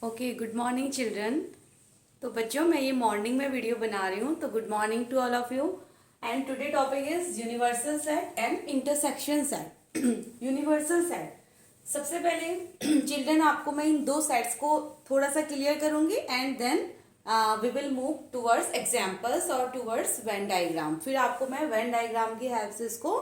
Okay, good morning children. तो बच्चों, मैं ये मॉर्निंग में वीडियो बना रही हूँ, तो good morning to all of you. And today topic is universal set and intersection set. Universal set, सबसे पहले चिल्ड्रन आपको मैं इन दो सेट्स को थोड़ा सा क्लियर करूंगी and then we will move towards examples और टूवर्ड्स वेन डायग्राम। फिर आपको मैं वेन डायग्राम की हेल्प से इसको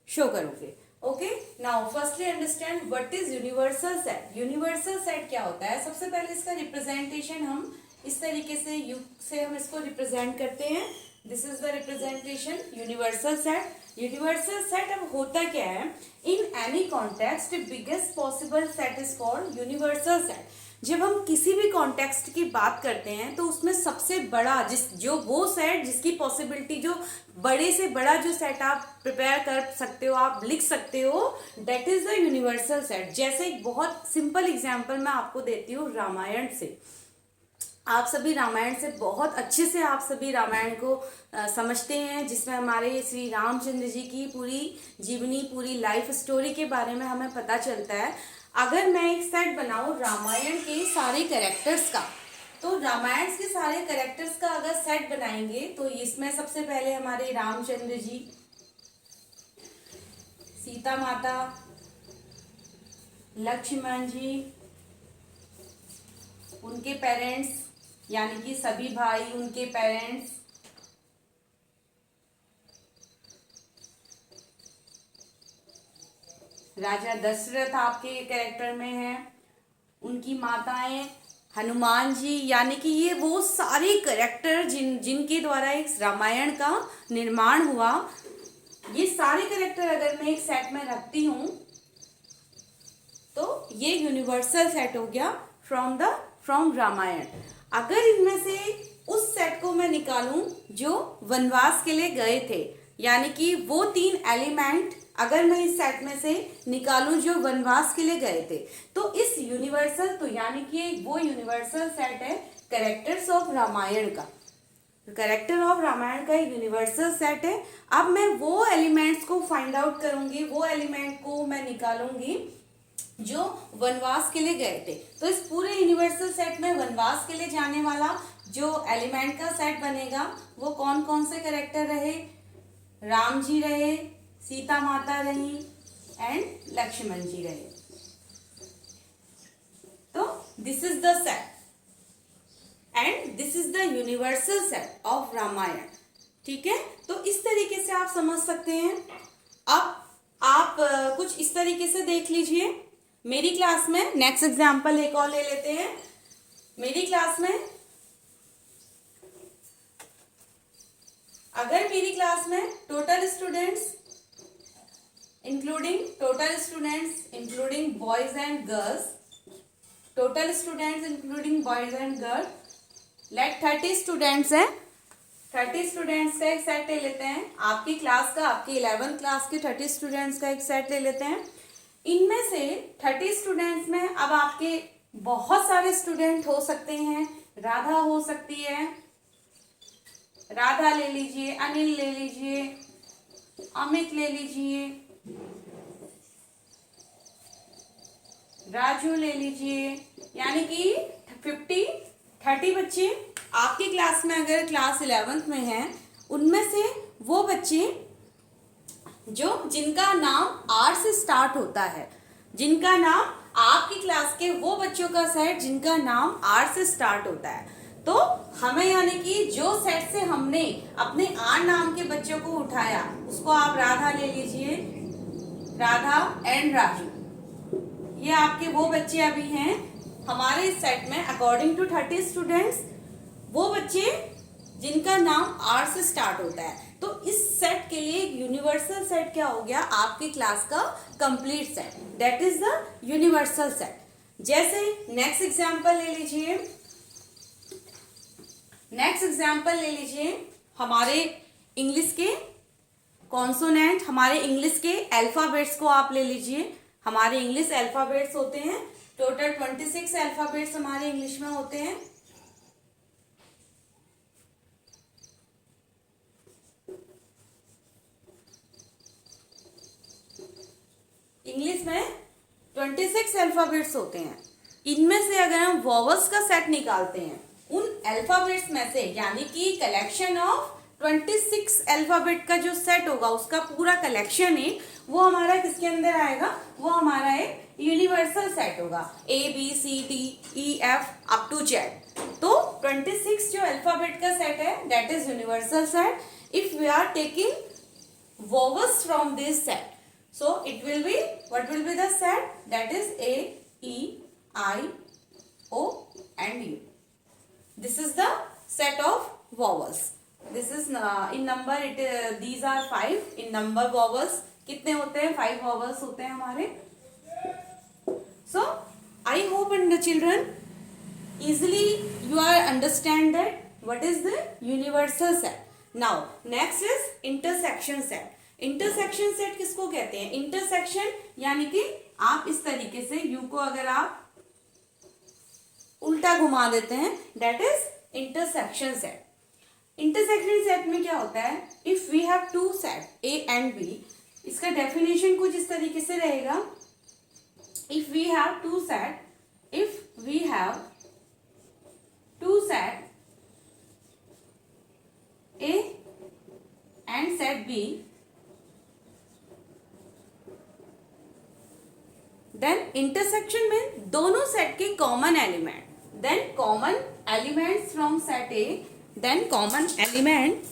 शो करूंगी। Okay, now firstly understand what is universal set. Universal set क्या होता है? सबसे पहले इसका रिप्रेजेंटेशन हम इस तरीके से यू से हम इसको रिप्रेजेंट करते हैं। This is the representation universal set. Universal set अब होता क्या है? In any context biggest possible set is called universal set. जब हम किसी भी कॉन्टेक्स्ट की बात करते हैं तो उसमें सबसे बड़ा जो वो सेट जिसकी पॉसिबिलिटी, जो बड़े से बड़ा जो सेट आप प्रिपेयर कर सकते हो, आप लिख सकते हो, that is the universal set. जैसे एक बहुत सिंपल एग्जांपल मैं आपको देती हूँ रामायण से। आप सभी रामायण से बहुत अच्छे से आप सभी रामायण को समझते हैं, जिसमें हमारे श्री रामचंद्र जी की पूरी जीवनी, पूरी लाइफ स्टोरी के बारे में हमें पता चलता है। अगर मैं एक सेट बनाऊं रामायण के सारे कैरेक्टर्स का, तो रामायण के सारे कैरेक्टर्स का अगर सेट बनाएंगे तो इसमें सबसे पहले हमारे रामचंद्र जी, सीता माता, लक्ष्मण जी, उनके पेरेंट्स यानी कि सभी भाई, उनके पेरेंट्स, राजा दशरथ आपके कैरेक्टर में हैं, उनकी माताएं, हनुमान जी, यानी कि ये वो सारे कैरेक्टर जिनके द्वारा एक रामायण का निर्माण हुआ। ये सारे कैरेक्टर अगर मैं एक सेट में रखती हूं तो ये यूनिवर्सल सेट हो गया फ्रॉम रामायण। अगर इनमें से उस सेट को मैं निकालूं जो वनवास के लिए गए थे, यानी कि वो 3 एलिमेंट अगर मैं इस सेट में से निकालूं जो वनवास के लिए गए थे, तो इस यूनिवर्सल, तो यानी कि वो यूनिवर्सल सेट है कैरेक्टर्स ऑफ रामायण का। कैरेक्टर ऑफ रामायण का एक यूनिवर्सल सेट है। अब मैं वो एलिमेंट्स को फाइंड आउट करूंगी, वो एलिमेंट को मैं निकालूंगी जो वनवास के लिए गए थे। तो इस पूरे यूनिवर्सल सेट में वनवास के लिए जाने वाला जो एलिमेंट का सेट बनेगा वो कौन कौन से कैरेक्टर रहे? राम जी रहे, सीता माता रही एंड लक्ष्मण जी रहे। तो this is the set and this is the universal set of Ramayana. ठीक है, तो इस तरीके से आप समझ सकते हैं। अब आप कुछ इस तरीके से देख लीजिए। मेरी क्लास में नेक्स्ट एग्जाम्पल एक और ले लेते हैं। मेरी क्लास में अगर मेरी क्लास में total students including boys and girls, total students including boys and girls let 30 students हैं। 30 स्टूडेंट्स का एक सेट ले लेते हैं। आपकी क्लास का, आपकी 11th क्लास के 30 स्टूडेंट्स का एक सेट ले लेते हैं। इनमें से 30 स्टूडेंट्स में अब आपके बहुत सारे स्टूडेंट हो सकते हैं। राधा हो सकती है, राधा ले लीजिए, अनिल ले लीजिए, अमित ले लीजिए, राजू ले लीजिए, यानी कि 30 बच्चे आपकी क्लास में अगर क्लास 11th में हैं, उनमें से वो बच्चे जिनका नाम आर से स्टार्ट होता है, जिनका नाम, आपकी क्लास के वो बच्चों का सेट जिनका नाम आर से स्टार्ट होता है। तो हमें यानी कि जो सेट से हमने अपने आर नाम के बच्चों को उठाया उसको आप राधा ले लीजिए, राधा एंड राजू, ये आपके वो बच्चे अभी हैं हमारे इस सेट में। अकॉर्डिंग टू 30 स्टूडेंट्स, वो बच्चे जिनका नाम आर से स्टार्ट होता है। तो इस सेट के लिए यूनिवर्सल सेट क्या हो गया? आपकी क्लास का complete set, that is the universal set. जैसे नेक्स्ट एग्जांपल ले लीजिए। हमारे इंग्लिश के कॉन्सोनेंट, हमारे इंग्लिश के अल्फाबेट्स को आप ले लीजिए। हमारे इंग्लिश अल्फाबेट्स होते हैं टोटल 26 अल्फाबेट्स हमारे इंग्लिश में होते हैं। इंग्लिश में 26 अल्फाबेट्स होते हैं। इनमें से अगर हम वॉवल्स का सेट निकालते हैं उन अल्फाबेट्स में से, यानी कि कलेक्शन ऑफ 26 अल्फाबेट का जो सेट होगा उसका पूरा कलेक्शन है, वो हमारा किसके अंदर आएगा, वो हमारा एक यूनिवर्सल सेट होगा, ABCDEF अप टू जेड। तो 26 जो अल्फाबेट का सेट है that is universal set. If we are taking vowels from this set, so it will be, what will be the set, that is A, E, I, O and U. This is the set of vowels. This is in number these are 5 in number vowels. कितने होते हैं, 5 vowels होते हैं हमारे. So I hope and the children easily you are understand that what is the universal set. Now next is intersection set. Intersection set किसको कहते हैं, intersection यानी कि आप इस तरीके से यू को अगर आप उल्टा घुमा देते हैं that is intersection set. Intersection set में क्या होता है, if we have two set A and B, इसका डेफिनेशन कुछ इस तरीके से रहेगा, if we have two set, if we have two set A and set B, then intersection में दोनों सेट के common element, then common elements from set A, then common element